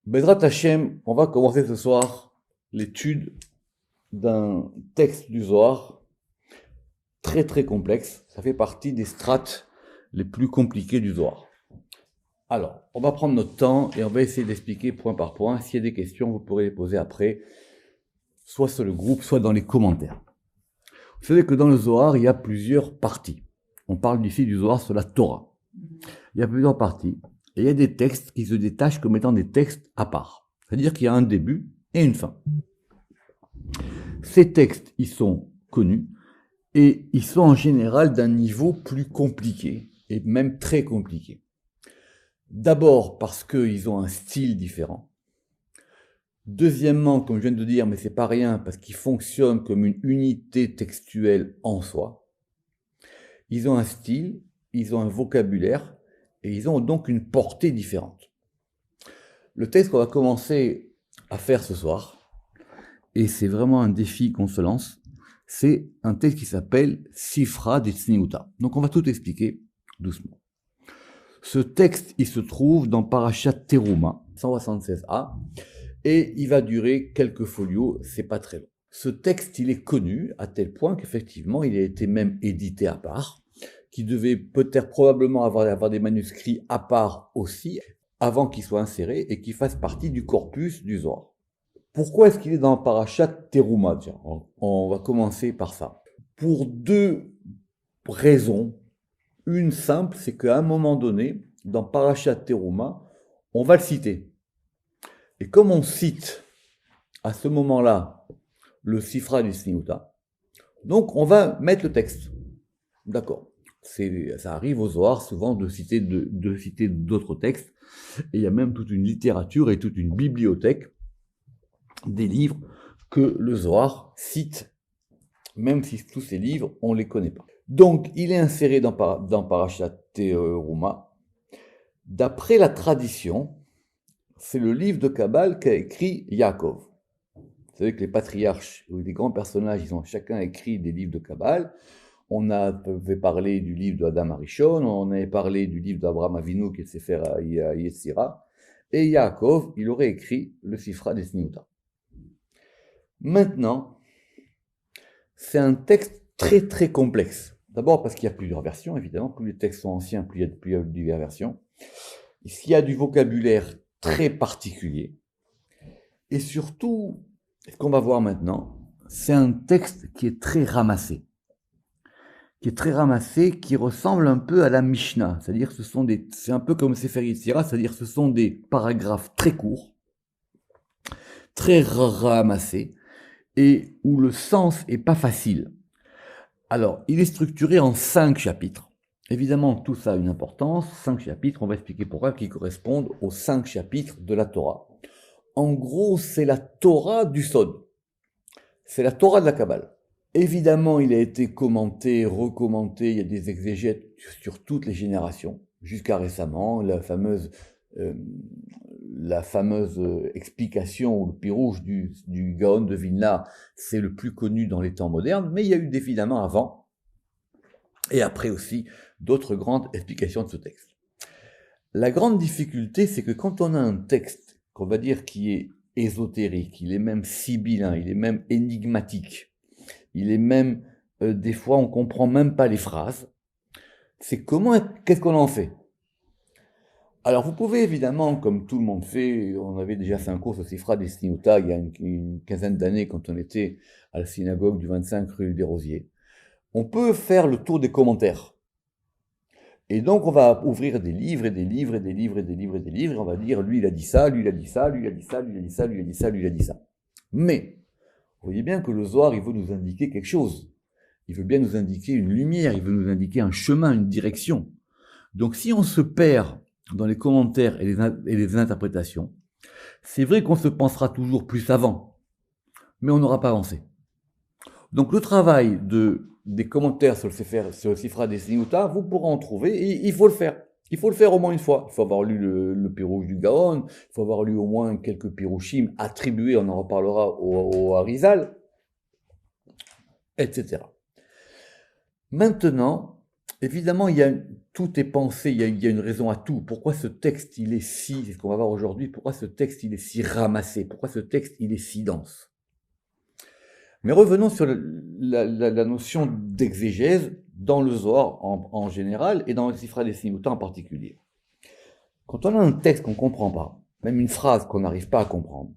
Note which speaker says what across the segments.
Speaker 1: Bezrat Hashem, on va commencer ce soir l'étude d'un texte du Zohar très très complexe. Ça fait partie des strates les plus compliquées du Zohar. Alors, on va prendre notre temps et on va essayer d'expliquer point par point. S'il y a des questions, vous pourrez les poser après, soit sur le groupe, soit dans les commentaires. Vous savez que dans le Zohar, il y a plusieurs parties. On parle ici du Zohar sur la Torah. Il y a plusieurs parties. Et il y a des textes qui se détachent comme étant des textes à part. C'est-à-dire qu'il y a un début et une fin. Ces textes, ils sont connus et ils sont en général d'un niveau plus compliqué et même très compliqué. D'abord parce qu'ils ont un style différent. Deuxièmement, comme je viens de dire, mais c'est pas rien, parce qu'ils fonctionnent comme une unité textuelle en soi. Ils ont un style, ils ont un vocabulaire, et ils ont donc une portée différente. Le texte qu'on va commencer à faire ce soir, et c'est vraiment un défi qu'on se lance, c'est un texte qui s'appelle Sifra des Tzniuta. Donc on va tout expliquer doucement. Ce texte, il se trouve dans Parashat Teruma, 176a, et il va durer quelques folios, c'est pas très long. Ce texte, il est connu à tel point qu'effectivement, il a été même édité à part, qui devait peut-être probablement avoir des manuscrits à part aussi, avant qu'il soit inséré et qu'il fasse partie du corpus du Zohar. Pourquoi est-ce qu'il est dans Parashat Teruma? Tiens, on va commencer par ça. Pour deux raisons. Une simple, c'est qu'à un moment donné, dans Parashat Teruma, on va le citer. Et comme on cite à ce moment-là le Sifra du Tzniuta, donc on va mettre le texte. D'accord. Ça arrive au Zohar souvent de citer d'autres textes. Et il y a même toute une littérature et toute une bibliothèque des livres que le Zohar cite, même si tous ces livres, on ne les connaît pas. Donc, il est inséré dans Parashat Teruma. D'après la tradition, c'est le livre de Kabbale qu'a écrit Yaakov. Vous savez que les patriarches ou les grands personnages, ils ont chacun écrit des livres de Kabbale. On avait parlé du livre d'Adam Arishon, on avait parlé du livre d'Abraham Avinu qui est le Sefer Yetzira, et Yaakov, il aurait écrit le Sifra des Tzniuta. Maintenant, c'est un texte très très complexe. D'abord parce qu'il y a plusieurs versions, évidemment. Plus les textes sont anciens, plus il y a diverses versions. Ici, il y a du vocabulaire très particulier. Et surtout, ce qu'on va voir maintenant, c'est un texte qui est très ramassé. Qui ressemble un peu à la Mishnah. C'est-à-dire c'est un peu comme Sefer Yetzira, c'est-à-dire ce sont des paragraphes très courts, très ramassés, et où le sens est pas facile. Alors, il est structuré en 5 chapitres. Évidemment, tout ça a une importance. 5 chapitres, on va expliquer pourquoi, qui correspondent aux 5 chapitres de la Torah. En gros, c'est la Torah du Sod. C'est la Torah de la Kabbale. Évidemment, il a été commenté, recommandé, il y a des exégètes sur toutes les générations, jusqu'à récemment, la fameuse explication ou le pirouge du Gaon de Vilna, c'est le plus connu dans les temps modernes, mais il y a eu évidemment avant, et après aussi, d'autres grandes explications de ce texte. La grande difficulté, c'est que quand on a un texte, qu'on va dire qui est ésotérique, il est même sibyllin, il est même énigmatique, il est même, des fois, on comprend même pas les phrases, qu'est-ce qu'on en fait? Alors, vous pouvez évidemment, comme tout le monde fait, on avait déjà fait un cours sur Sifra des Tzniuta il y a une quinzaine d'années quand on était à la synagogue du 25 rue des Rosiers. On peut faire le tour des commentaires. Et donc, on va ouvrir des livres et des livres et des livres et des livres et des livres, et on va dire, lui, il a dit ça, lui, il a dit ça, lui, il a dit ça, lui, il a dit ça, lui, il a dit ça, lui, il a dit ça. Mais, vous voyez bien que le Zohar, il veut nous indiquer quelque chose. Il veut bien nous indiquer une lumière, il veut nous indiquer un chemin, une direction. Donc, si on se perd dans les commentaires et les interprétations, c'est vrai qu'on se pensera toujours plus savant, mais on n'aura pas avancé. Donc le travail des commentaires sur le Sifra des Tzniuta, vous pourrez en trouver et il faut le faire. Il faut le faire au moins une fois. Il faut avoir lu le Pirouche du Gaon, il faut avoir lu au moins quelques Pirouchim attribués, on en reparlera au Harizal, etc. Maintenant, Évidemment, tout est pensé, il y a une raison à tout. Pourquoi ce texte, il est si, c'est ce qu'on va voir aujourd'hui, pourquoi ce texte, il est si ramassé, pourquoi ce texte, il est si dense. Mais revenons sur la notion d'exégèse dans le Zohar en général et dans le Sifra des Sinimuta en particulier. Quand on a un texte qu'on ne comprend pas, même une phrase qu'on n'arrive pas à comprendre,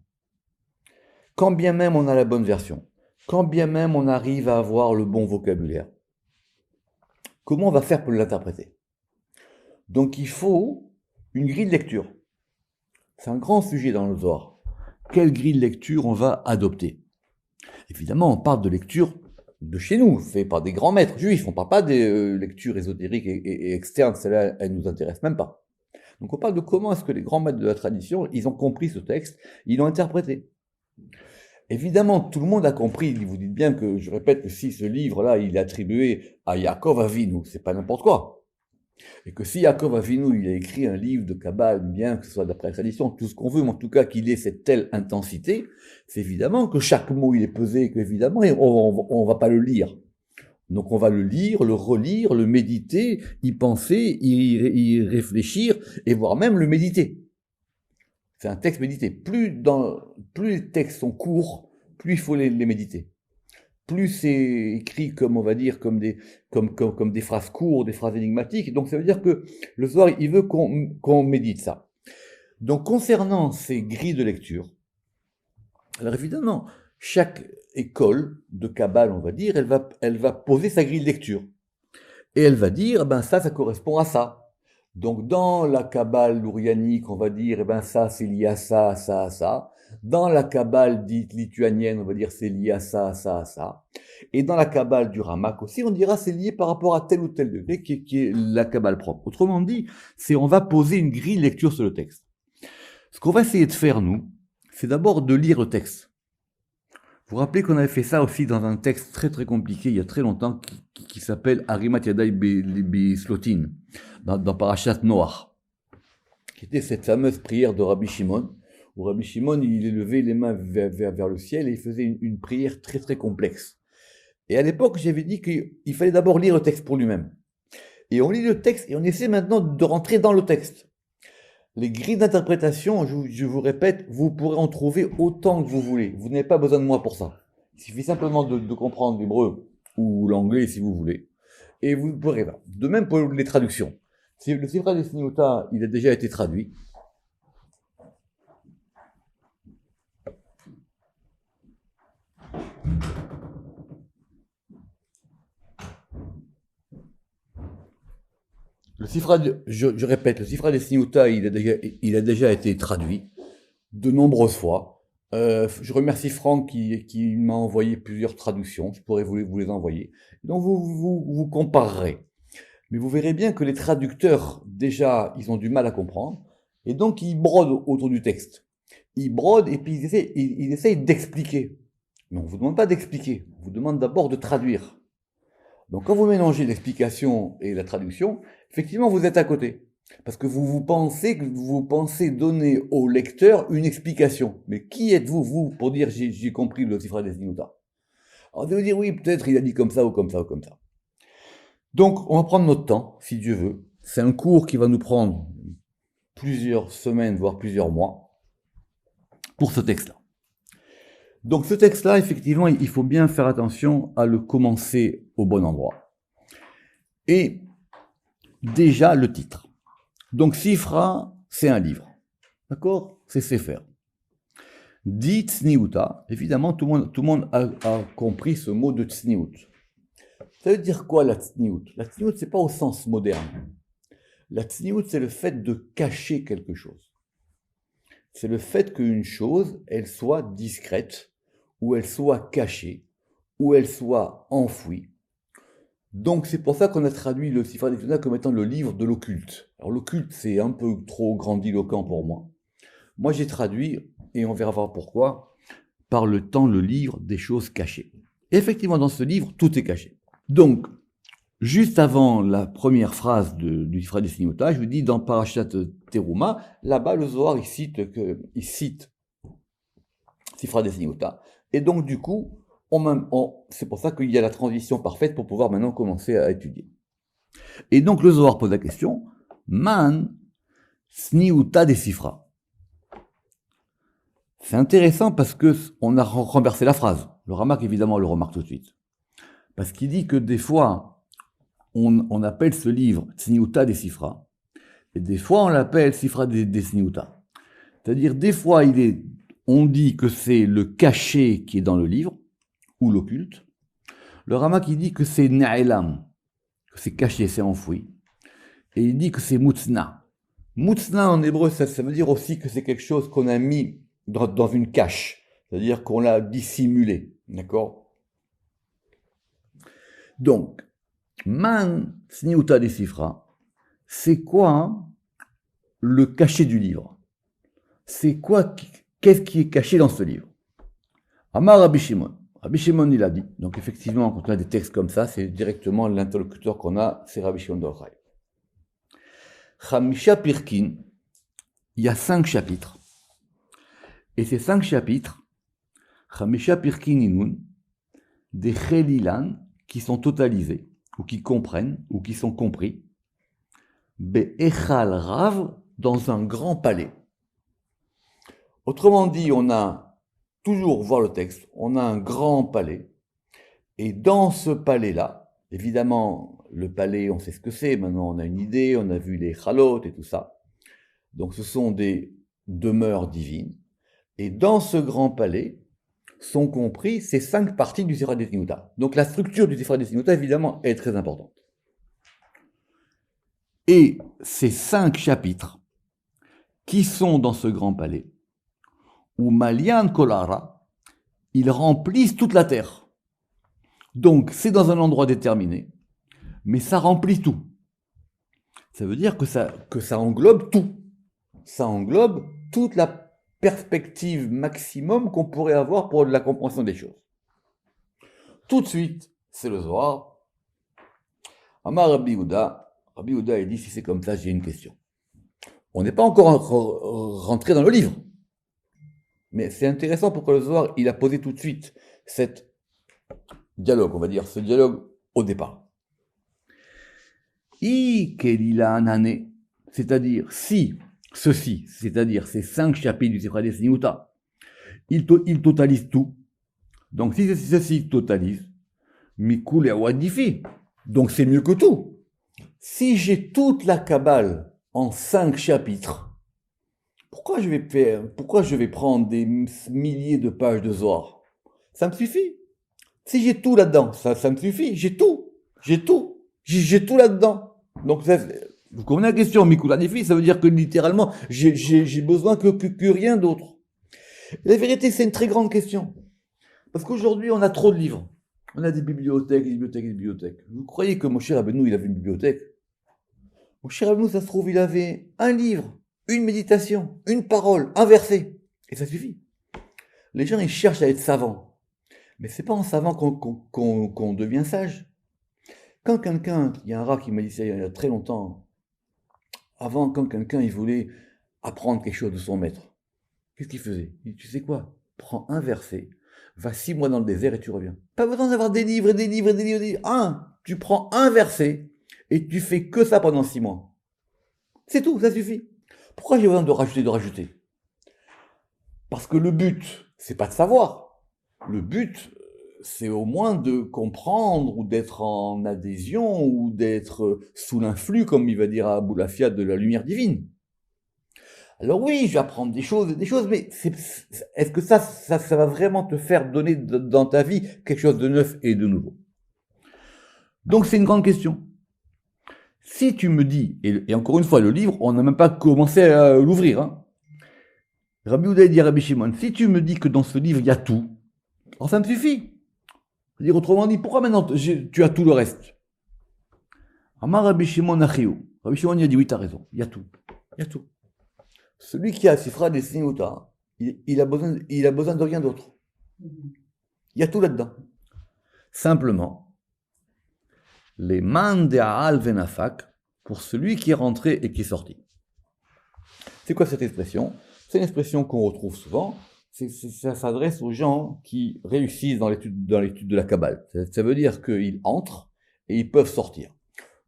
Speaker 1: quand bien même on a la bonne version, quand bien même on arrive à avoir le bon vocabulaire, comment on va faire pour l'interpréter? Donc il faut une grille de lecture. C'est un grand sujet dans le Zohar. Quelle grille de lecture on va adopter? Évidemment, on parle de lecture de chez nous, fait par des grands maîtres juifs. On ne parle pas des lectures ésotériques et externes, celles-là, elles ne nous intéressent même pas. Donc on parle de comment est-ce que les grands maîtres de la tradition, ils ont compris ce texte, ils l'ont interprété. Évidemment, tout le monde a compris, vous dites bien que, je répète que si ce livre-là, il est attribué à Yaakov Avinu, c'est pas n'importe quoi. Et que si Yaakov Avinu, il a écrit un livre de Kabbale, bien que ce soit d'après la tradition, tout ce qu'on veut, mais en tout cas qu'il ait cette telle intensité, c'est évidemment que chaque mot il est pesé, qu'évidemment on va pas le lire. Donc on va le lire, le relire, le méditer, y penser, y réfléchir, et voire même le méditer. C'est un texte médité. Plus les textes sont courts, plus il faut les méditer. Plus c'est écrit comme, on va dire, comme des phrases courtes, des phrases énigmatiques. Donc ça veut dire que le soir, il veut qu'on médite ça. Donc concernant ces grilles de lecture, alors évidemment, chaque école de Kabbale, on va dire, elle va poser sa grille de lecture. Et elle va dire, ben ça correspond à ça. Donc dans la Kabbale lourianique, on va dire, eh ben ça c'est lié à ça, à ça, à ça. Dans la Kabbale dite lituanienne, on va dire c'est lié à ça, à ça, à ça. Et dans la Kabbale du Ramak aussi, on dira c'est lié par rapport à tel ou tel degré qui est la Kabbale propre. Autrement dit, on va poser une grille de lecture sur le texte. Ce qu'on va essayer de faire, nous, c'est d'abord de lire le texte. Vous vous rappelez qu'on avait fait ça aussi dans un texte très très compliqué il y a très longtemps qui s'appelle Arimat Yadai Slotin, dans Parashat Noach, qui était cette fameuse prière de Rabbi Shimon, où Rabbi Shimon il élevait les mains vers le ciel et il faisait une prière très très complexe. Et à l'époque j'avais dit qu'il fallait d'abord lire le texte pour lui-même. Et on lit le texte et on essaie maintenant de rentrer dans le texte. Les grilles d'interprétation, je vous répète, vous pourrez en trouver autant que vous voulez. Vous n'avez pas besoin de moi pour ça. Il suffit simplement de comprendre l'hébreu ou l'anglais si vous voulez. Et vous pourrez. De même pour les traductions. Le Sifra des Sinimuta, il a déjà été traduit. Je répète, le Sifra des Sinimuta, il a déjà été traduit de nombreuses fois. Je remercie Franck qui m'a envoyé plusieurs traductions. Je pourrais vous les envoyer. Donc vous comparerez. Mais vous verrez bien que les traducteurs, déjà, ils ont du mal à comprendre. Et donc ils brodent autour du texte. Ils brodent et puis ils essayent d'expliquer. Mais on ne vous demande pas d'expliquer. On vous demande d'abord de traduire. Donc quand vous mélangez l'explication et la traduction, effectivement vous êtes à côté. Parce que vous pensez donner au lecteur une explication. Mais qui êtes-vous, vous, pour dire j'ai compris le Sifra des Sinimuta? Alors vous allez dire oui, peut-être il a dit comme ça ou comme ça ou comme ça. Donc on va prendre notre temps, si Dieu veut. C'est un cours qui va nous prendre plusieurs semaines, voire plusieurs mois, pour ce texte-là. Donc ce texte-là, effectivement, il faut bien faire attention à le commencer au bon endroit. Et déjà le titre. Donc Sifra, c'est un livre. D'accord? C'est Sefer. Dit Tzniuta, évidemment, tout le monde a compris ce mot de Tzniut. Ça veut dire quoi la Tzniut? La Tzniut, c'est pas au sens moderne. La Tzniut, c'est le fait de cacher quelque chose. C'est le fait qu'une chose, elle soit discrète, ou elle soit cachée, ou elle soit enfouie. Donc c'est pour ça qu'on a traduit le Sifra des Sinimuta comme étant le livre de l'occulte. Alors l'occulte, c'est un peu trop grandiloquent pour moi. Moi j'ai traduit, et on verra pourquoi, par le temps le livre des choses cachées. Et effectivement, dans ce livre, tout est caché. Donc, juste avant la première phrase du Sifra des Sinimuta, je vous dis dans Parashat Teruma, là-bas le Zohar il cite Sifra des Sinimuta. Et donc du coup, c'est pour ça qu'il y a la transition parfaite pour pouvoir maintenant commencer à étudier. Et donc le Zohar pose la question, Man sniuta desifra. C'est intéressant parce que on a renversé la phrase. Le Ramak, évidemment, le remarque tout de suite. Parce qu'il dit que des fois, on appelle ce livre Tsniuta des Sifra, et des fois, on l'appelle Sifra des Tsniuta. C'est-à-dire, des fois, on dit que c'est le caché qui est dans le livre, ou l'occulte. Le Ramak, il dit que c'est Na'elam, que c'est caché, c'est enfoui. Et il dit que c'est Mutzna. Mutzna, en hébreu, ça veut dire aussi que c'est quelque chose qu'on a mis dans une cache. C'est-à-dire qu'on l'a dissimulé. D'accord? Donc, Man Sniuta des Sifra, c'est quoi le cachet du livre? C'est quoi, qu'est-ce qui est caché dans ce livre? Amar Rabbi Shimon. Rabbi Shimon, il a dit. Donc, effectivement, quand on a des textes comme ça, c'est directement l'interlocuteur qu'on a, c'est Rabbi Shimon de Yochai. Chamisha Pirkin, il y a 5 chapitres. Et ces 5 chapitres, Chamisha Pirkin Inun, des Chelilan qui sont totalisés, ou qui comprennent, ou qui sont compris, Be'echal Rav, dans un grand palais. Autrement dit, on a, toujours voir le texte, on a un grand palais, et dans ce palais-là, évidemment, le palais, on sait ce que c'est, maintenant on a une idée, on a vu les chalot et tout ça. Donc ce sont des demeures divines, et dans ce grand palais, sont compris ces 5 parties du Sifra des Tzniuta. Donc la structure du Sifra des Tzniuta, évidemment, est très importante. Et ces 5 chapitres qui sont dans ce grand palais, où Malian Kolara, ils remplissent toute la terre. Donc c'est dans un endroit déterminé, mais ça remplit tout. Ça veut dire que ça englobe tout. Ça englobe toute la perspective maximum qu'on pourrait avoir pour la compréhension des choses. Tout de suite, c'est le Zohar. Amar Rabbi Yehuda. Rabbi Yehuda, il dit, si c'est comme ça, j'ai une question. On n'est pas encore rentré dans le livre. Mais c'est intéressant pourquoi le Zohar, il a posé tout de suite cet dialogue, on va dire, ce dialogue au départ. C'est-à-dire, si ceci, c'est-à-dire ces 5 chapitres du Sifra des Tzniuta, ils totalisent tout. Donc si ceci totalise, Mikul et Wadifi, donc c'est mieux que tout. Si j'ai toute la Kabbale en 5 chapitres, pourquoi je vais prendre des milliers de pages de Zohar? Ça me suffit. Si j'ai tout là-dedans, ça me suffit. J'ai tout là-dedans. Donc vous comprenez la question, Mikul Wadifi, ça veut dire que littéralement, j'ai besoin que rien d'autre. La vérité, c'est une très grande question. Parce qu'aujourd'hui, on a trop de livres. On a des bibliothèques, des bibliothèques, des bibliothèques. Vous croyez que Moshe Rabbeinu, il avait une bibliothèque? Moshe Rabbeinu, ça se trouve, il avait un livre, une méditation, une parole, un verset. Et ça suffit. Les gens, ils cherchent à être savants. Mais c'est pas en savant qu'on devient sage. Quand quelqu'un, il y a un rat qui m'a dit ça il y a très longtemps, avant, quand quelqu'un, il voulait apprendre quelque chose de son maître, qu'est-ce qu'il faisait? Il dit, tu sais quoi? Prends un verset, va 6 mois dans le désert et tu reviens. Pas besoin d'avoir des livres et des livres et des livres et des livres. Tu prends un verset et tu fais que ça pendant 6 mois. C'est tout, ça suffit. Pourquoi j'ai besoin de rajouter? Parce que le but, c'est pas de savoir. Le but, c'est au moins de comprendre ou d'être en adhésion ou d'être sous l'influx, comme il va dire à Abou Lafia, de la lumière divine. Alors oui, je vais apprendre des choses, mais est-ce que ça va vraiment te faire donner dans ta vie quelque chose de neuf et de nouveau? Donc c'est une grande question. Si tu me dis, et encore une fois, le livre, on n'a même pas commencé à l'ouvrir, hein. Rabbi Yehuda dit à Rabbi Shimon, si tu me dis que dans ce livre, il y a tout, alors ça me suffit. C'est-à-dire, autrement dit, pourquoi maintenant tu as tout le reste? Amar Rabbi Shimon Achiou. Rabbi Shimon, il a dit, oui, tu as raison, il y a tout. Il y a tout. Celui qui a Sifra des Tzniuta, il a besoin de rien d'autre. Il y a tout là-dedans. Simplement, les man de Aal venafak, pour celui qui est rentré et qui est sorti. C'est quoi cette expression? C'est une expression qu'on retrouve souvent. Ça s'adresse aux gens qui réussissent dans l'étude de la Kabbale. Ça veut dire qu'ils entrent et ils peuvent sortir.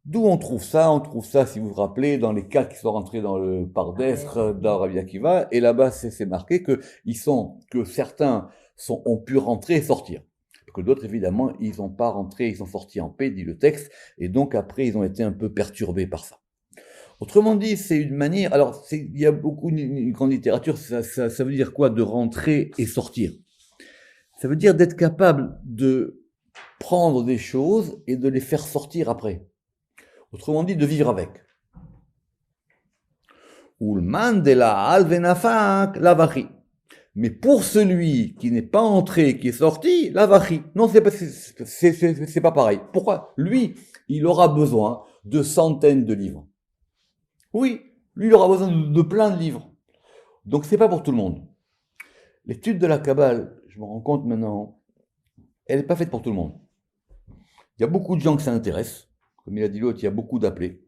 Speaker 1: D'où on trouve ça? On trouve ça, si vous vous rappelez, dans les cas qui sont rentrés dans le Pardestre, dans Rabbi Akiva, et là-bas c'est marqué que certains ont pu rentrer et sortir. Que d'autres, évidemment, ils n'ont pas rentré, ils sont sortis en paix, dit le texte, et donc après ils ont été un peu perturbés par ça. Autrement dit, c'est une manière. Alors, il y a beaucoup une grande littérature. Ça veut dire quoi de rentrer et sortir? Ça veut dire d'être capable de prendre des choses et de les faire sortir après. Autrement dit, de vivre avec. Ulman de la alvenafak lavachi. Mais pour celui qui n'est pas entré, qui est sorti, lavachi. Non, c'est pas pareil. Pourquoi? Lui, il aura besoin de centaines de livres. Oui, lui, il aura besoin de plein de livres. Donc, c'est pas pour tout le monde. L'étude de la Kabbale, je me rends compte maintenant, elle n'est pas faite pour tout le monde. Il y a beaucoup de gens que ça intéresse. Comme il a dit l'autre, il y a beaucoup d'appelés.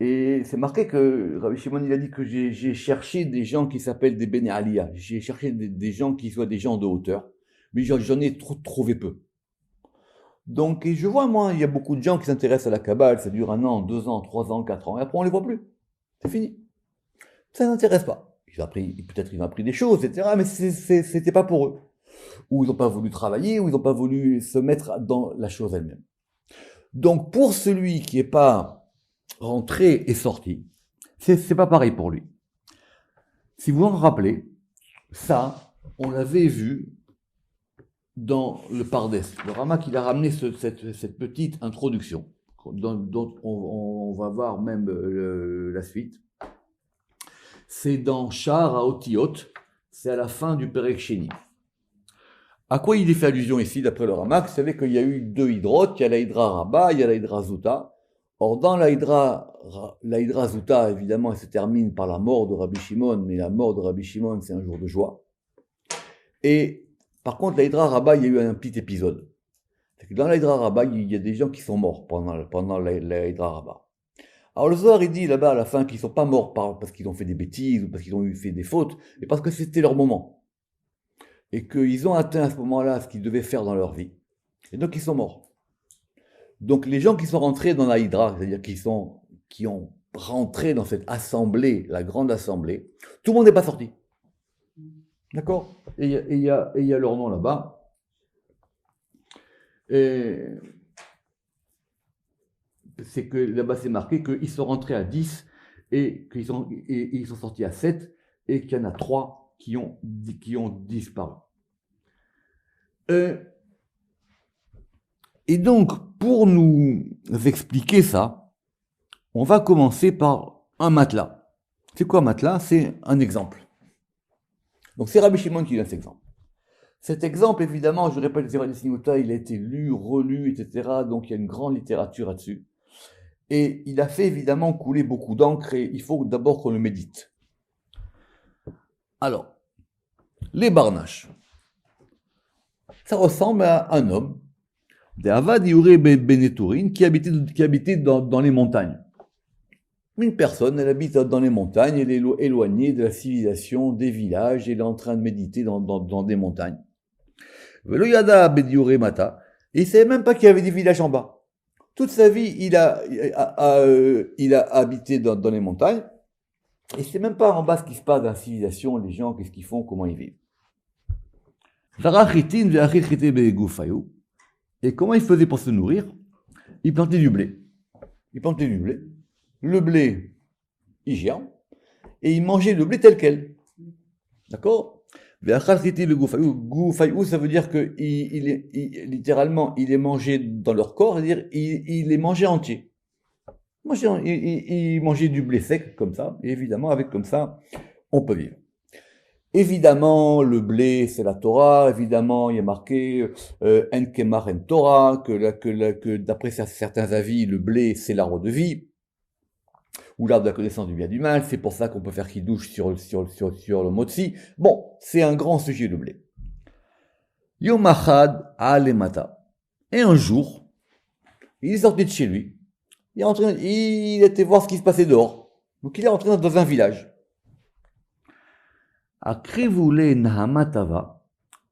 Speaker 1: Et c'est marqué que Rabbi Shimon, il a dit que j'ai cherché des gens qui s'appellent des Bene Aliyah. J'ai cherché des gens qui soient des gens de hauteur. Mais j'en ai trouvé peu. Donc, et je vois, moi, il y a beaucoup de gens qui s'intéressent à la Kabbale. Ça dure 1 an, 2 ans, 3 ans, 4 ans. Et après, on les voit plus. C'est fini. Ça n'intéresse pas. Peut-être ils ont appris des choses, etc. Mais c'était pas pour eux. Ou ils n'ont pas voulu travailler, ou ils n'ont pas voulu se mettre dans la chose elle-même. Donc, pour celui qui n'est pas rentré et sorti, c'est pas pareil pour lui. Si vous vous en rappelez, ça, on l'avait vu dans le Pardes. Le Ramak, il a ramené cette petite introduction, dont on va voir même la suite. C'est dans Shar à Otiot, c'est à la fin du Perek Sheni. À quoi il est fait allusion ici, d'après le Ramak? Vous savez qu'il y a eu 2 hydrotes, il y a la Hydra Rabba, il y a la Hydra Zuta. Or, dans la Hydra Zuta, évidemment, elle se termine par la mort de Rabbi Shimon, mais la mort de Rabbi Shimon, c'est un jour de joie. Et par contre, la Hydra Rabba, il y a eu un petit épisode. Dans la Hydra Rabba, il y a des gens qui sont morts pendant la Hydra Rabba. Alors le Zohar, il dit là-bas à la fin qu'ils ne sont pas morts parce qu'ils ont fait des bêtises ou parce qu'ils ont fait des fautes, mais parce que c'était leur moment. Et qu'ils ont atteint à ce moment-là ce qu'ils devaient faire dans leur vie. Et donc ils sont morts. Donc les gens qui sont rentrés dans la Hydra, c'est-à-dire qui ont rentré dans cette assemblée, la grande assemblée, tout le monde n'est pas sorti. D'accord? Et il y a leur nom là-bas. Et c'est que là-bas c'est marqué qu'ils sont rentrés à 10 et qu'ils ils sont sortis à 7 et qu'il y en a 3 qui ont disparu. Et donc, pour nous expliquer ça, on va commencer par un matelas. C'est quoi un matelas? C'est un exemple. Donc c'est Rabbi Shimon qui donne cet exemple. Cet exemple, évidemment, je répète, Zera Sinuta, il a été lu, relu, etc. Donc il y a une grande littérature là-dessus. Et il a fait évidemment couler beaucoup d'encre et il faut d'abord qu'on le médite. Alors, les barnaches. Ça ressemble à un homme, Avad Yure Benetourin, qui habitait dans les montagnes. Une personne, elle habite dans les montagnes, elle est éloignée de la civilisation, des villages, elle est en train de méditer dans des montagnes. Velo Yada Bediure Mata, et il ne savait même pas qu'il y avait des villages en bas. Toute sa vie, il a habité dans les montagnes, et il ne sait même pas en bas ce qui se passe dans la civilisation, les gens, qu'est-ce qu'ils font, comment ils vivent. Et comment il faisait pour se nourrir? Il plantait du blé. Le blé, il germe, et il mangeait le blé tel quel. D'accord? Goufaïou, ça veut dire que littéralement, il est mangé dans leur corps, c'est-à-dire il est mangé entier. Il mangeait du blé sec, comme ça, et évidemment, avec comme ça, on peut vivre. Évidemment, le blé, c'est la Torah. Évidemment, il y a marqué En Kemar En Torah, que d'après certains avis, le blé, c'est l'arbre de vie, ou l'arbre de la connaissance du bien et du mal. C'est pour ça qu'on peut faire kidouche sur le motzi. Bon, c'est un grand sujet, le blé. Yom Achad Alemata. Et un jour, il est sorti de chez lui. Il était voir ce qui se passait dehors. Donc il est rentré dans un village. Akrivule Nahamatava,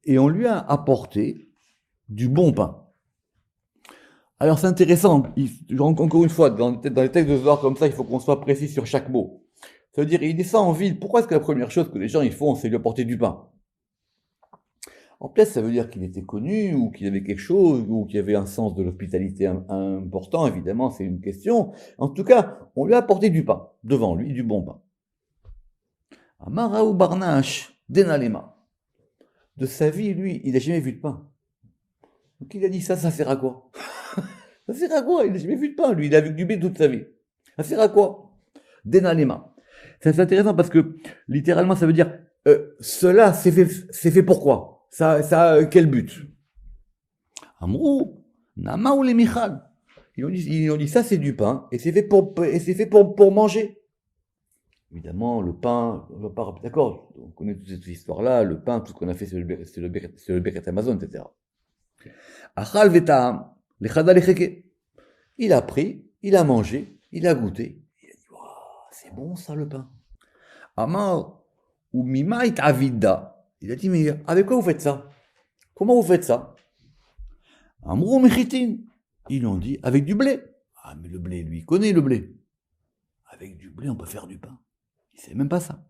Speaker 1: et on lui a apporté du bon pain. Alors c'est intéressant, encore une fois, dans les textes de Zohar comme ça, il faut qu'on soit précis sur chaque mot. Ça veut dire, il descend en ville, pourquoi est-ce que la première chose que les gens ils font, c'est lui apporter du pain? En peut-être ça veut dire qu'il était connu, ou qu'il avait quelque chose, ou qu'il y avait un sens de l'hospitalité important, évidemment, c'est une question. En tout cas, on lui a apporté du pain, devant lui, du bon pain. Amaraou Barnash, Denalema. De sa vie, lui, il n'a jamais vu de pain. Donc il a dit ça sert à quoi? Ça sert à quoi? Il n'a jamais vu de pain, lui, il a vu que du blé toute sa vie. Ça sert à quoi? Denalema. C'est intéressant parce que, littéralement, ça veut dire, cela, c'est fait pourquoi? Ça a quel but? Amrou, Nama ou les Michal. Ils ont dit ça, c'est du pain, et c'est fait pour manger. Évidemment, le pain, d'accord, on connaît toute cette histoire-là, le pain, tout ce qu'on a fait, c'est le Beret Amazon, etc. Achal Vetaam, l'Echada l'Echeke. Il a pris, il a mangé, il a goûté, il a dit, waouh, c'est bon ça le pain. Amar, ou Mimait Avida. Il a dit, mais avec quoi vous faites ça? Comment vous faites ça? Amrou Mechitin. Ils ont dit, avec du blé. Ah, mais le blé, lui, il connaît le blé. Avec du blé, on peut faire du pain. Il sait même pas ça.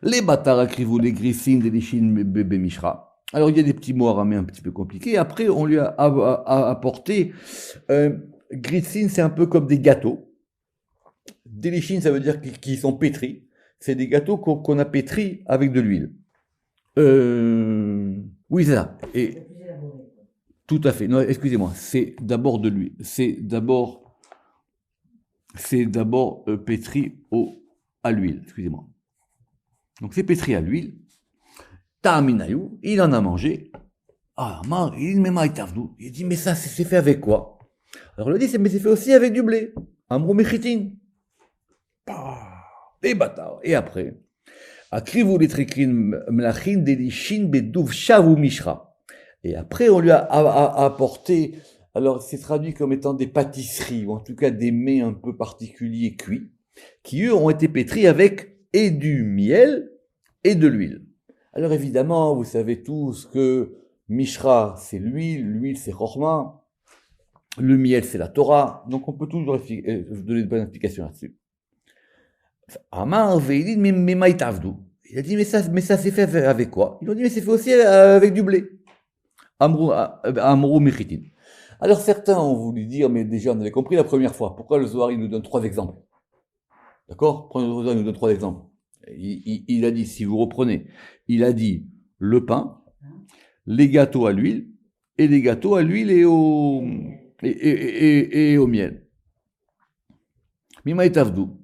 Speaker 1: Les bâtards akrivou, les grissines, les lichines, bébé mishra. Alors, il y a des petits mots aramais un petit peu compliqués. Après, on lui a apporté, grissines, c'est un peu comme des gâteaux. Des lichines, ça veut dire qu'ils sont pétris. C'est des gâteaux qu'on a pétris avec de l'huile. Oui, c'est ça. Et tout à fait. Non, excusez-moi. C'est d'abord de l'huile. C'est d'abord pétri à l'huile. Excusez-moi. Donc c'est pétri à l'huile. Ta'aminayou, il en a mangé. Ah, il dit, mais ça, c'est fait avec quoi? Alors il dit, mais c'est fait aussi avec du blé. Amrou mechitin. Les bâtards. Et après, akrivou les trikrin mlachin delishin bedouv shavu mishra. Et après, on lui a apporté, alors c'est traduit comme étant des pâtisseries, ou en tout cas des mets un peu particuliers cuits, qui eux ont été pétris avec et du miel et de l'huile. Alors évidemment, vous savez tous que Mishra c'est l'huile c'est Chorma, le miel c'est la Torah, donc on peut toujours donner de bonnes explications là-dessus. Amar veilid memaitavdu. Il a dit mais ça c'est fait avec quoi? Ils ont dit mais c'est fait aussi avec du blé. Amrou Mechitin. Alors certains ont voulu dire, mais déjà on avait compris la première fois, pourquoi le Zohar il nous donne 3 exemples? D'accord? Le Zohar il nous donne 3 exemples. Il a dit, si vous reprenez, il a dit le pain, les gâteaux à l'huile, et les gâteaux à l'huile et au miel. Mima et Avdou.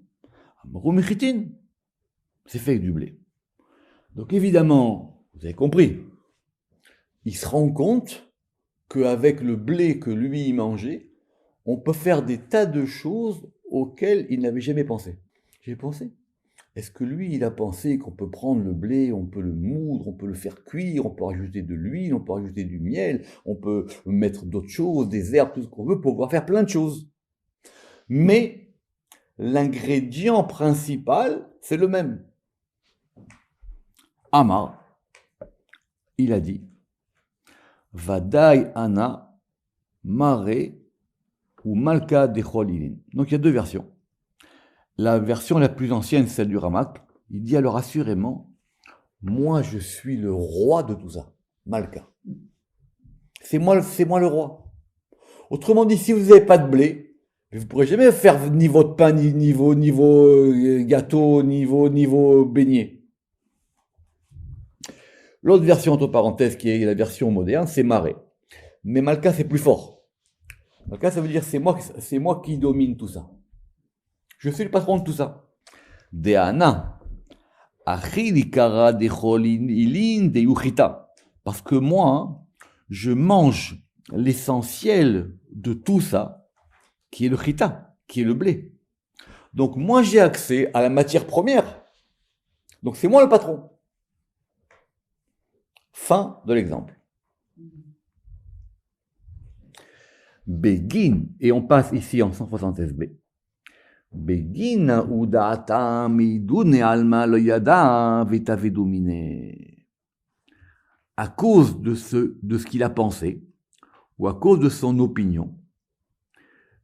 Speaker 1: Amrou Mechitin. C'est fait avec du blé. Donc évidemment, vous avez compris, il se rend compte qu'avec le blé que lui mangeait, on peut faire des tas de choses auxquelles il n'avait jamais pensé. J'ai pensé. Est-ce que lui, il a pensé qu'on peut prendre le blé, on peut le moudre, on peut le faire cuire, on peut rajouter de l'huile, on peut rajouter du miel, on peut mettre d'autres choses, des herbes, tout ce qu'on veut, pour pouvoir faire plein de choses. Mais l'ingrédient principal, c'est le même. Amar, il a dit, Vadai Ana, Mare ou Malka de Cholilin. Donc il y a 2 versions. La version la plus ancienne, celle du Ramak, il dit alors assurément, moi je suis le roi de tout ça, Malka. C'est moi le roi. Autrement dit, si vous n'avez pas de blé, vous ne pourrez jamais faire ni votre pain, ni niveau gâteau, niveau beignet. L'autre version, entre parenthèses, qui est la version moderne, c'est Maré. Mais Malka, c'est plus fort. Malka, ça veut dire c'est moi qui domine tout ça. Je suis le patron de tout ça. Deana. Achilikara de cholilin de yuchita. Parce que moi, je mange l'essentiel de tout ça, qui est le chita, qui est le blé. Donc moi, j'ai accès à la matière première. Donc c'est moi le patron. Fin de l'exemple. Begin, et on passe ici en 176b. Begin udata midune alma lo yada vitave domine. À cause de ce qu'il a pensé, ou à cause de son opinion,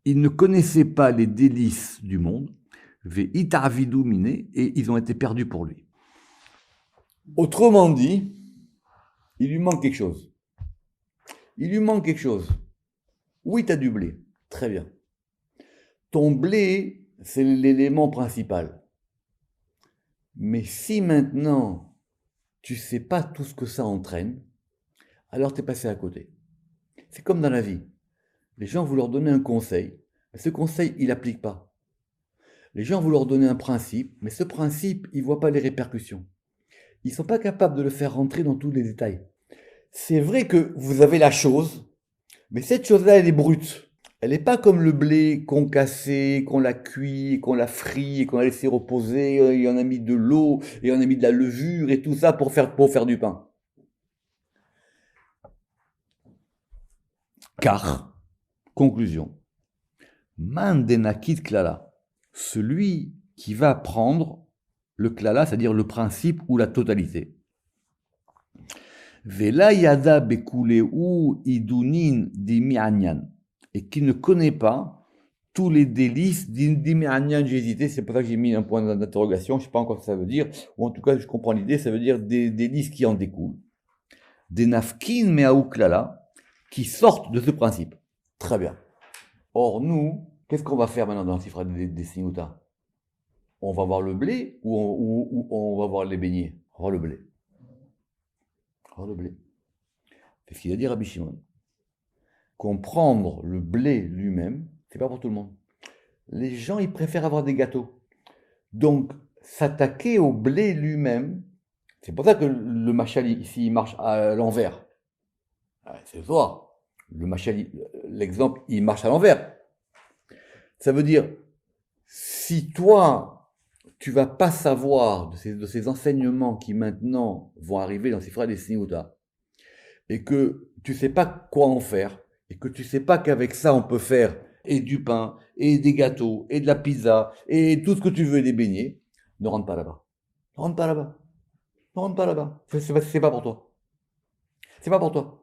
Speaker 1: Ils ne connaissaient pas les délices du monde, ve'itavidu miné, et ils ont été perdus pour lui. Autrement dit, il lui manque quelque chose. Il lui manque quelque chose. Oui, tu as du blé. Très bien. Ton blé, c'est l'élément principal. Mais si maintenant, tu ne sais pas tout ce que ça entraîne, alors tu es passé à côté. C'est comme dans la vie. Les gens, vous leur donnez un conseil, mais ce conseil, il n'applique pas. Les gens, vous leur donnez un principe, mais ce principe, ils ne voient pas les répercussions. Ils ne sont pas capables de le faire rentrer dans tous les détails. C'est vrai que vous avez la chose, mais cette chose-là, elle est brute. Elle n'est pas comme le blé qu'on cassé, qu'on l'a cuit, qu'on l'a frit, qu'on a laissé reposer, et on a mis de l'eau, et on a mis de la levure, et tout ça pour faire du pain. Car, conclusion, Mandenakit klala, celui qui va prendre le klala, c'est-à-dire le principe ou la totalité. Vela yada bekuleu idunin dimianyan, et qui ne connaît pas tous les délices dimianyan, j'ai hésité, c'est pour ça que j'ai mis un point d'interrogation, je ne sais pas encore ce que ça veut dire, ou en tout cas je comprends l'idée, ça veut dire des délices qui en découlent. Des nafkin meaou klala, qui sortent de ce principe. Très bien. Or, nous, qu'est-ce qu'on va faire maintenant dans le Sifra des Sinuta? On va voir le blé ou on va voir les beignets? On va voir le blé. On va voir le blé. C'est ce qu'il a dit Rabbi Shimon. Comprendre le blé lui-même, c'est pas pour tout le monde. Les gens, ils préfèrent avoir des gâteaux. Donc, s'attaquer au blé lui-même, c'est pour ça que le machal ici, il marche à l'envers. C'est ça. Le machal, l'exemple, il marche à l'envers. Ça veut dire, si toi, tu vas pas savoir de ces enseignements qui maintenant vont arriver dans ces phrases des Siniuta, et que tu sais pas quoi en faire, et que tu sais pas qu'avec ça on peut faire et du pain, et des gâteaux, et de la pizza, et tout ce que tu veux, et des beignets, ne rentre pas là-bas. Ne rentre pas là-bas. Ne rentre pas là-bas. C'est pas pour toi. C'est pas pour toi.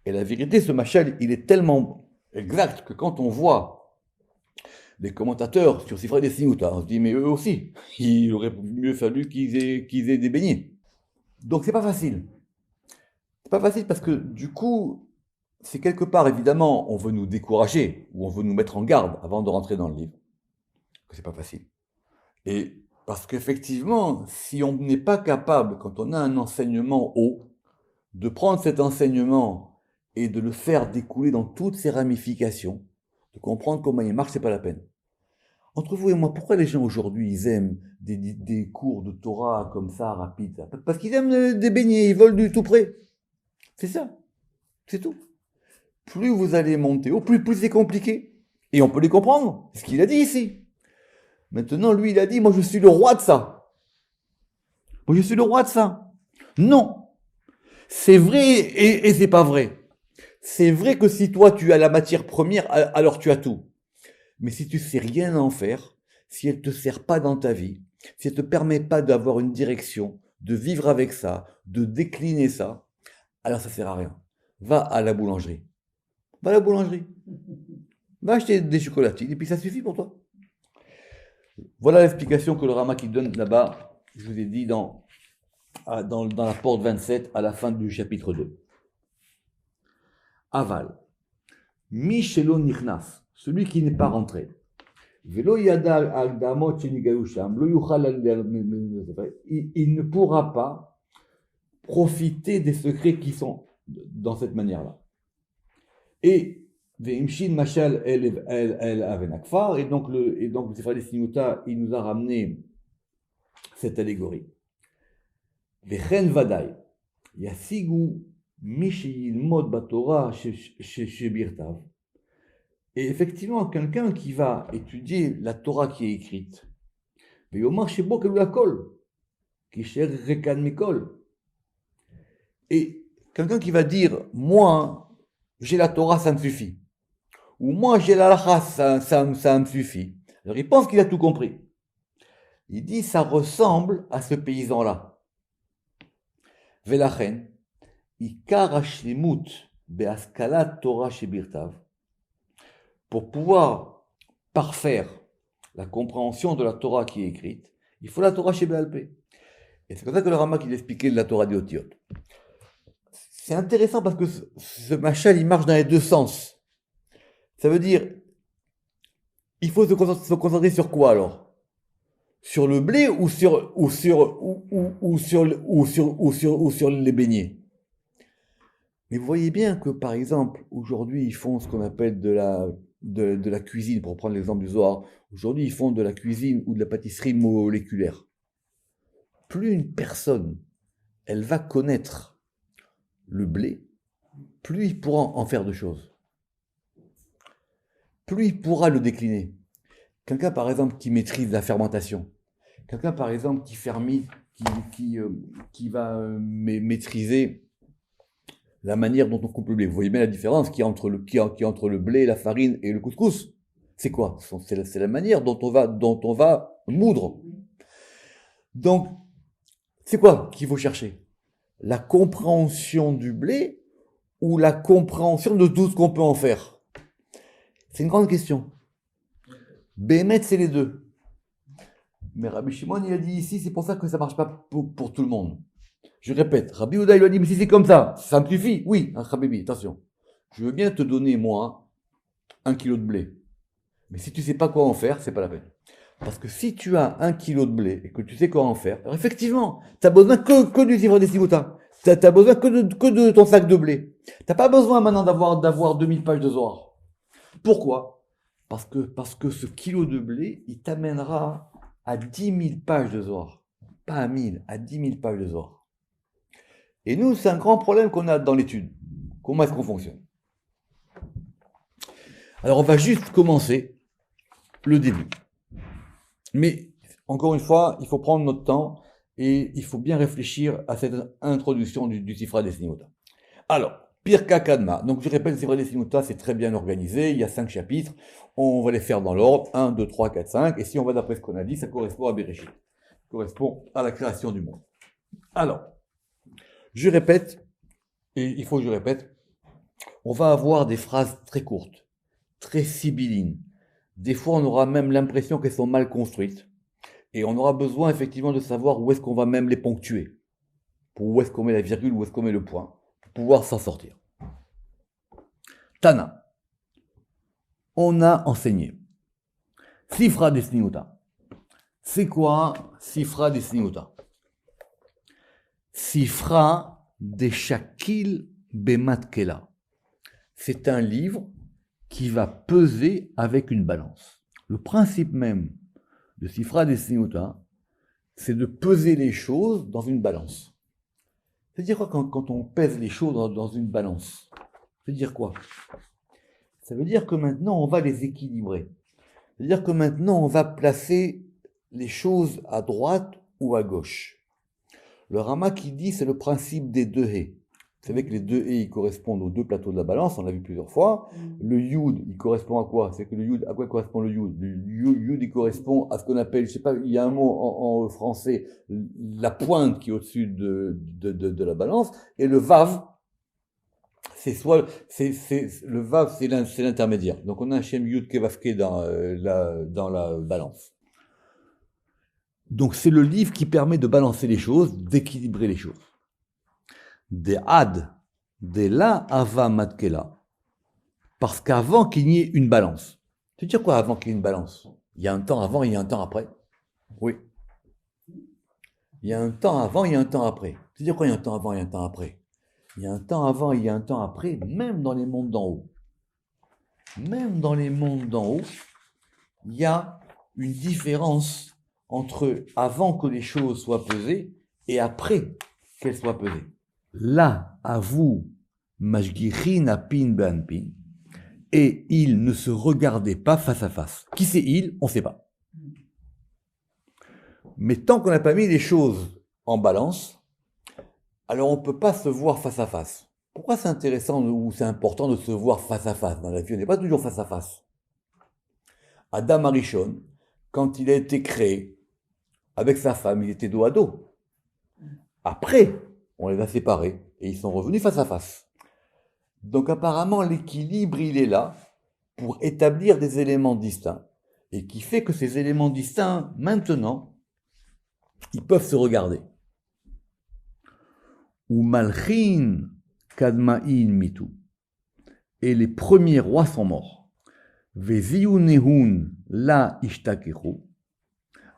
Speaker 1: Et la vérité, ce machal, il est tellement exact que quand on voit les commentateurs sur Sifra des Sinuta, on se dit, mais eux aussi, il aurait mieux fallu qu'ils aient des beignets. Donc c'est pas facile. C'est pas facile parce que du coup, c'est quelque part, évidemment, on veut nous décourager ou on veut nous mettre en garde avant de rentrer dans le livre. C'est pas facile. Et parce qu'effectivement, si on n'est pas capable, quand on a un enseignement haut, de prendre cet enseignement et de le faire découler dans toutes ses ramifications, de comprendre comment il marche, c'est pas la peine. Entre vous et moi, pourquoi les gens aujourd'hui, ils aiment des cours de Torah comme ça, rapides? Parce qu'ils aiment des beignets, ils veulent du tout près. C'est ça. C'est tout. Plus vous allez monter haut, plus c'est compliqué. Et on peut les comprendre. C'est ce qu'il a dit ici. Maintenant, lui, il a dit, moi je suis le roi de ça. Moi je suis le roi de ça. Non. C'est vrai et c'est pas vrai. C'est vrai que si toi tu as la matière première, alors tu as tout. Mais si tu sais rien en faire, si elle te sert pas dans ta vie, si elle te permet pas d'avoir une direction, de vivre avec ça, de décliner ça, alors ça sert à rien. Va à la boulangerie. Va à la boulangerie. Va acheter des chocolatines et puis ça suffit pour toi. Voilà l'explication que le Rama qui donne là-bas, je vous ai dit dans la porte 27 à la fin du chapitre 2. Aval. Mishelo nichnas, celui qui n'est pas rentré. Velo yada al-damot shenigalusham, lo yuchal il ne pourra pas profiter des secrets qui sont dans cette manière-là. Et veimshin mashal el avenakfar, et donc le Sifra des Sinuta, il nous a ramené cette allégorie. Vechen vadai, yasigu mishil mod batora shebirtav. Et effectivement, quelqu'un qui va étudier la Torah qui est écrite, et quelqu'un qui va dire, moi, j'ai la Torah, ça me suffit. Ou moi, j'ai la Lacha, ça me suffit. Alors il pense qu'il a tout compris. Il dit, ça ressemble à ce paysan-là. Velachen, ikar hashlimut be'askalat Torah shebirtav. pour pouvoir parfaire la compréhension de la Torah qui est écrite, il faut la Torah chez Béal Pé. Et c'est comme ça que le Ramak il expliquait de la Torah des Otiyot. C'est intéressant parce que ce machal, il marche dans les deux sens. Ça veut dire, il faut se concentrer sur quoi alors? Sur le blé ou sur les beignets? Mais vous voyez bien que, par exemple, aujourd'hui, ils font ce qu'on appelle de la cuisine, pour prendre l'exemple du Zohar. Aujourd'hui, ils font de la cuisine ou de la pâtisserie moléculaire. Plus une personne, elle va connaître le blé, plus il pourra en faire de choses. Plus il pourra le décliner. Quelqu'un, par exemple, qui maîtrise la fermentation. Quelqu'un, par exemple, qui va maîtriser la manière dont on coupe le blé. Vous voyez bien la différence qu'il y a entre le blé, la farine et le couscous. C'est quoi? C'est la manière dont on va moudre. Donc, c'est quoi qu'il faut chercher? La compréhension du blé ou la compréhension de tout ce qu'on peut en faire? C'est une grande question. Béhémet, c'est les deux. Mais Rabbi Shimon, il a dit ici, c'est pour ça que ça ne marche pas pour tout le monde. Je répète, Rabbi Ouda, il lui a dit, mais si c'est comme ça me suffit. Oui, Habibi, attention. Je veux bien te donner, moi, 1 kilo de blé. Mais si tu ne sais pas quoi en faire, c'est pas la peine. Parce que si tu as 1 kilo de blé et que tu sais quoi en faire, alors effectivement, tu n'as besoin que du livre des Sigouta. Tu n'as besoin que de ton sac de blé. Tu n'as pas besoin maintenant d'avoir 2000 pages de Zohar. Pourquoi? Parce que ce kilo de blé, il t'amènera à 10 000 pages de Zohar. Pas à 1000, à 10 000 pages de Zohar. Et nous, c'est un grand problème qu'on a dans l'étude. Comment est-ce qu'on fonctionne? Alors, on va juste commencer le début. Mais, encore une fois, il faut prendre notre temps et il faut bien réfléchir à cette introduction du Sifra des Sinouta. Alors, Pirka Kadma. Donc, je répète, le Sifra des Sinouta, c'est très bien organisé. Il y a 5 chapitres. On va les faire dans l'ordre. 1, 2, 3, 4, 5. Et si on va d'après ce qu'on a dit, ça correspond à Bereshit. Ça correspond à la création du monde. Alors, je répète, et il faut que je répète, on va avoir des phrases très courtes, très sibyllines. Des fois, on aura même l'impression qu'elles sont mal construites. Et on aura besoin effectivement de savoir où est-ce qu'on va même les ponctuer. Pour où est-ce qu'on met la virgule, où est-ce qu'on met le point, pour pouvoir s'en sortir. Tana. On a enseigné. Sifra des Sniuta. C'est quoi Sifra des Sniuta? Sifra des Shakil Bematkela. C'est un livre qui va peser avec une balance. Le principe même de Sifra des Sniuta, c'est de peser les choses dans une balance. C'est-à-dire quoi quand on pèse les choses dans une balance? Ça veut dire quoi? Ça veut dire que maintenant on va les équilibrer. C'est-à-dire que maintenant on va placer les choses à droite ou à gauche. Le Rama qui dit c'est le principe des deux haies. Vous savez que les deux haies ils correspondent aux deux plateaux de la balance, on l'a vu plusieurs fois. Le yud il correspond à quoi? C'est que le yud, à quoi correspond le yud? Le yud il correspond à ce qu'on appelle, je sais pas, il y a un mot en français, la pointe qui est au-dessus de la balance, et le vav, le vav c'est l'intermédiaire. Donc on a un shem yud kevavke dans la balance. Donc c'est le livre qui permet de balancer les choses, d'équilibrer les choses. Des ad, des la ava matkela. Parce qu'avant qu'il y ait une balance. Tu veux dire quoi avant qu'il y ait une balance? Il y a un temps avant et il y a un temps après. Oui. Il y a un temps avant et il y a un temps après. Tu veux dire quoi il y a un temps avant et un temps après? Il y a un temps avant et il y a un temps après, même dans les mondes d'en haut. Même dans les mondes d'en haut, il y a une différence entre avant que les choses soient pesées et après qu'elles soient pesées. Là, à vous, Mashgichin apin be'anpin, et ils ne se regardaient pas face à face. Qui c'est ils? On ne sait pas. Mais tant qu'on n'a pas mis les choses en balance, alors on ne peut pas se voir face à face. Pourquoi c'est intéressant ou c'est important de se voir face à face? Dans la vie, on n'est pas toujours face à face. Adam Arishon, quand il a été créé, avec sa femme, ils étaient dos à dos. Après, on les a séparés et ils sont revenus face à face. Donc apparemment, l'équilibre, il est là pour établir des éléments distincts, et qui fait que ces éléments distincts, maintenant, ils peuvent se regarder. Ou Malchin Kadma'in Mitu. Et les premiers rois sont morts. Veziunehun la ishtakeru.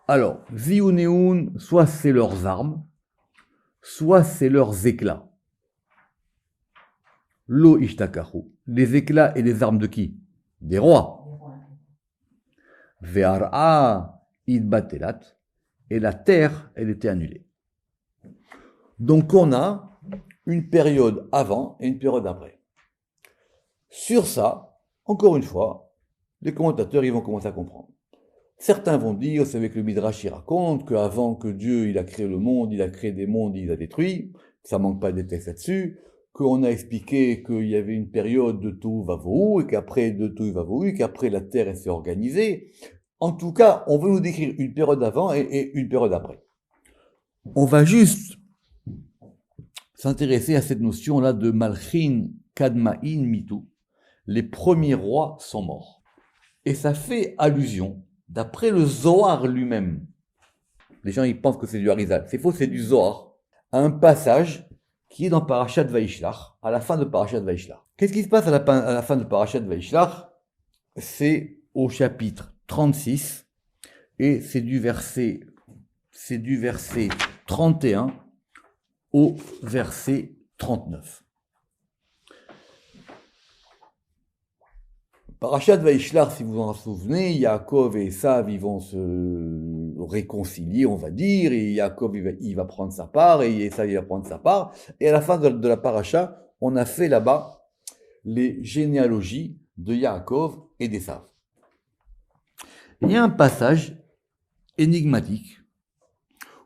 Speaker 1: Alors, Ziunehun, soit c'est leurs armes, soit c'est leurs éclats. Lo ishtakaru. Les éclats et les armes de qui? Des rois. Ve'ar'a idbatelat. Et la terre, elle était annulée. Donc on a une période avant et une période après. Sur ça, encore une fois, les commentateurs ils vont commencer à comprendre. Certains vont dire, c'est avec le Midrash il raconte qu'avant que Dieu il a créé le monde, il a créé des mondes, il a détruit, ça manque pas de textes là-dessus, qu'on a expliqué qu'il y avait une période de Tohu Vavohu, et qu'après de Tohu Vavohu, qu'après la terre elle s'est organisée. En tout cas, on veut nous décrire une période avant et une période après. On va juste s'intéresser à cette notion-là de Malchin Kadma'in Mitu. Les premiers rois sont morts. Et ça fait allusion, d'après le Zohar lui-même. Les gens ils pensent que c'est du Harizal. C'est faux, c'est du Zohar. À un passage qui est dans Parashat Vaishlach, à la fin de Parashat Vaishlach. Qu'est-ce qui se passe à la fin de Parashat Vaishlach? C'est au chapitre 36, et c'est du verset 31 au verset 39. Parashat Vaishlach, si vous en souvenez, Yaakov et Esav, ils vont se réconcilier, on va dire, et Yaakov, il va prendre sa part, et Esav, il va prendre sa part, et à la fin de la paracha, on a fait là-bas les généalogies de Yaakov et d'Esav. Il y a un passage énigmatique,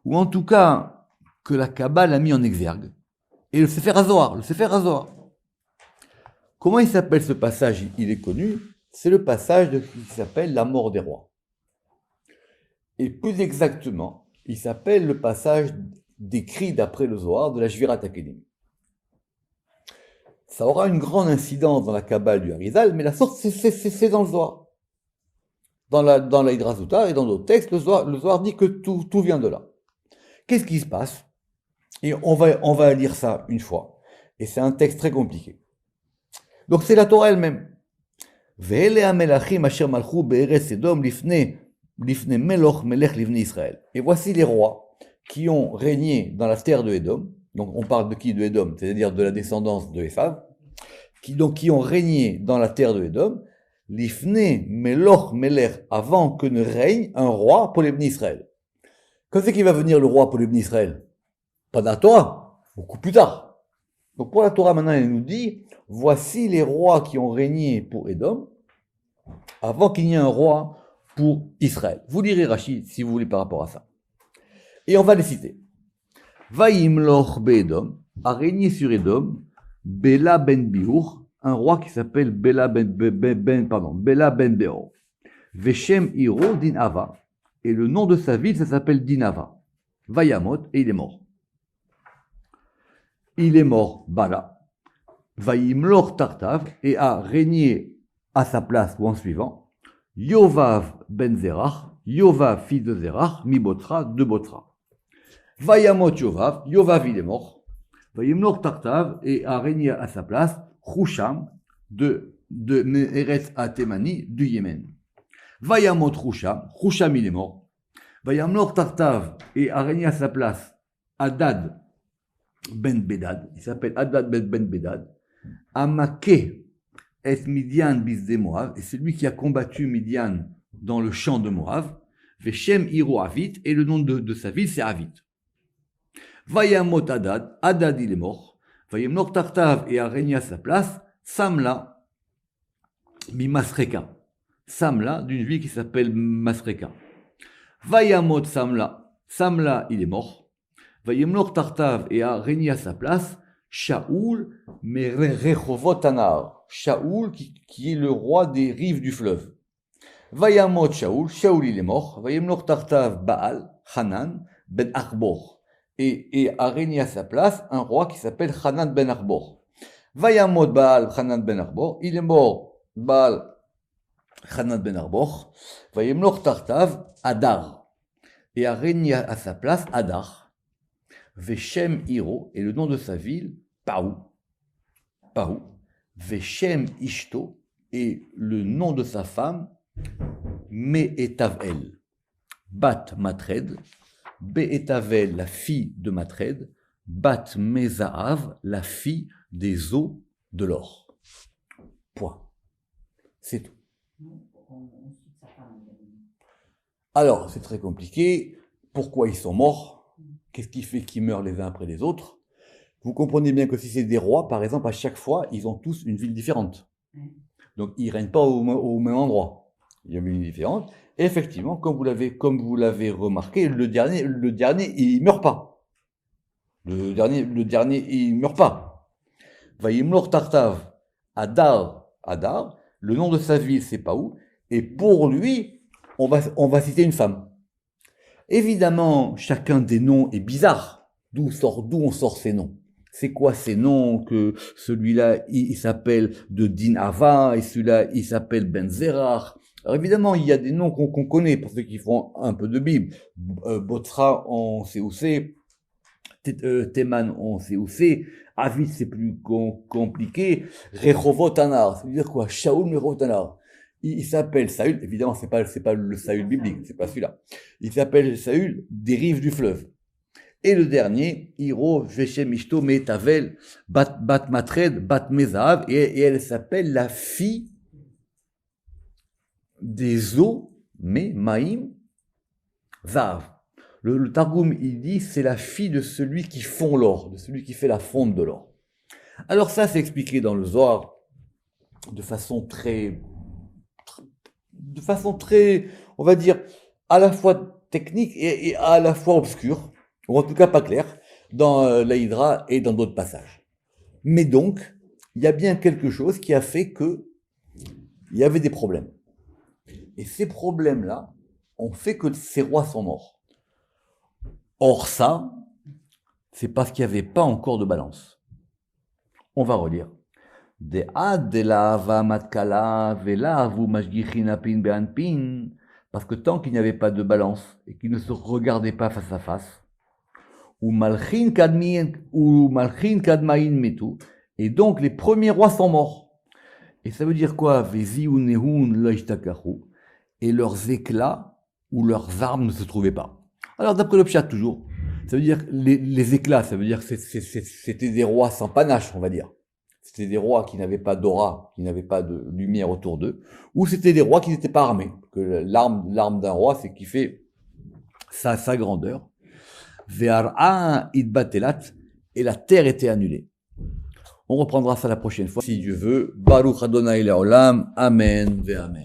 Speaker 1: ou en tout cas, que la Kabbale a mis en exergue, et le Sefer HaZohar. Comment il s'appelle ce passage? Il est connu, c'est le passage qui s'appelle la mort des rois. Et plus exactement, il s'appelle le passage décrit d'après le Zohar de la Shvirat HaKelim. Ça aura une grande incidence dans la Kabbale du Harizal, mais la source c'est dans le Zohar. Dans la Hidra Zuta et dans d'autres textes, le Zohar dit que tout vient de là. Qu'est-ce qui se passe? Et on va lire ça une fois. Et c'est un texte très compliqué. Donc c'est la Torah elle-même. Et voici les rois qui ont régné dans la terre de Édom. Donc on parle de qui? De Édom, c'est-à-dire de la descendance de Esav. Qui ont régné dans la terre de Édom. L'ifne meloch meler, avant que ne règne un roi pour les Bnei Israël. Quand c'est qu'il va venir le roi pour les Bnei Israël? Pas dans la Torah, beaucoup plus tard. Donc pour la Torah maintenant, elle nous dit, voici les rois qui ont régné pour Édom, avant qu'il n'y ait un roi pour Israël. Vous lirez Rashi si vous voulez par rapport à ça. Et on va les citer. Vaïmloch be'Édom, a régné sur Édom, Béla ben Biour, un roi qui s'appelle Béla ben Beor. Veshem Hiro Dinava. Et le nom de sa ville, ça s'appelle Dinava. Vayamot, et il est mort. Il est mort, Bala. Vaïmlor Tartav, et a régné à sa place ou en suivant. Yovav ben Zerach, Yovav fils de Zerach, mi Botra, de Botra. Vayamot Yovav, Yovav il est mort. Vaïmlor Tartav, et a régné à sa place. Husham de Meretz Atemani du Yémen. Vayamot Husham il est mort. Vayamlor Tartav et a régné à sa place Hadad ben Bedad, il s'appelle Hadad ben Bedad. Amake et Midian bisde Moav, et c'est lui qui a combattu Midian dans le champ de Moav. Veshem Hiro Avit, et le nom de sa ville c'est Avit. Vayamot Hadad il est mort. Vayamlor Tartav et a régné à sa place Samla mi Masreka. Samla d'une ville qui s'appelle Masreka. Vayamot Samla il est mort. Vayamlor Tartav et a régné à sa place Shaoul mais Rechovot Anar. Shaoul qui est le roi des rives du fleuve. Vayamot Shaoul il est mort. Vayamlor Tartav Baal Hanan ben Arbor. Et a régné à sa place un roi qui s'appelle Hanan ben Arbor. Vayamot Baal Hanan ben Arbor, il est mort Baal Hanan ben Arboch, Vayemlor Tartav, Adar. Et a régné à sa place Adar. Veshem Hiro, et le nom de sa ville, Paou. Paou. Veshem Ishto, et le nom de sa femme, Me'etavel. Bat Matred. Be'etavel, la fille de Matred. Bat Mezaav, la fille des eaux de l'or. Point. C'est tout. Alors, c'est très compliqué. Pourquoi ils sont morts? Qu'est-ce qui fait qu'ils meurent les uns après les autres? Vous comprenez bien que si c'est des rois, par exemple, à chaque fois, ils ont tous une ville différente. Donc, ils ne règnent pas au même endroit. Il y a une ville différente. Et effectivement, comme vous l'avez remarqué, le dernier, il ne meurt pas. Le dernier, il ne meurt pas. Vayimlor Tartav, Adar, le nom de sa ville, c'est Paou. Et pour lui, on va citer une femme. Évidemment, chacun des noms est bizarre. D'où on sort ces noms? C'est quoi ces noms? Que celui-là, il s'appelle de Din Ava, et celui-là, il s'appelle Ben Zerach. Alors évidemment, il y a des noms qu'on connaît, pour ceux qui font un peu de Bible. Botra, on sait où c'est. Teman, on sait où c'est. Avid, c'est plus compliqué. Rehovot Anar, ça veut dire quoi? Shaul Rehovot Anar. Il s'appelle Saül, évidemment, c'est pas le Saül biblique, c'est pas celui-là. Il s'appelle Saül des rives du fleuve. Et le dernier, Hiro, Veshem Ishto, Me'etavel, Bat Matred, Bat Mezav, et elle s'appelle la fille des eaux, mais Maïm, Zav. Le Targum, il dit, c'est la fille de celui qui fond l'or, de celui qui fait la fonte de l'or. Alors ça, c'est expliqué dans le Zohar de façon très, on va dire, à la fois technique et à la fois obscure, ou en tout cas pas claire, dans la Hydra et dans d'autres passages. Mais donc, il y a bien quelque chose qui a fait que il y avait des problèmes. Et ces problèmes-là ont fait que ces rois sont morts. Or ça, c'est parce qu'il n'y avait pas encore de balance. On va relire. Parce que tant qu'il n'y avait pas de balance et qu'ils ne se regardaient pas face à face, et donc les premiers rois sont morts. Et ça veut dire quoi? Et leurs éclats ou leurs armes ne se trouvaient pas. Alors d'après le Pshat toujours, ça veut dire les éclats, ça veut dire que c'était des rois sans panache, on va dire. C'était des rois qui n'avaient pas d'aura, qui n'avaient pas de lumière autour d'eux, ou c'était des rois qui n'étaient pas armés. Que l'arme d'un roi, c'est qui fait sa grandeur. Ve'ar'a idbatelat, et la terre était annulée. On reprendra ça la prochaine fois, si Dieu veut. Baruch Adonai Le'olam, Amen ve'Amen.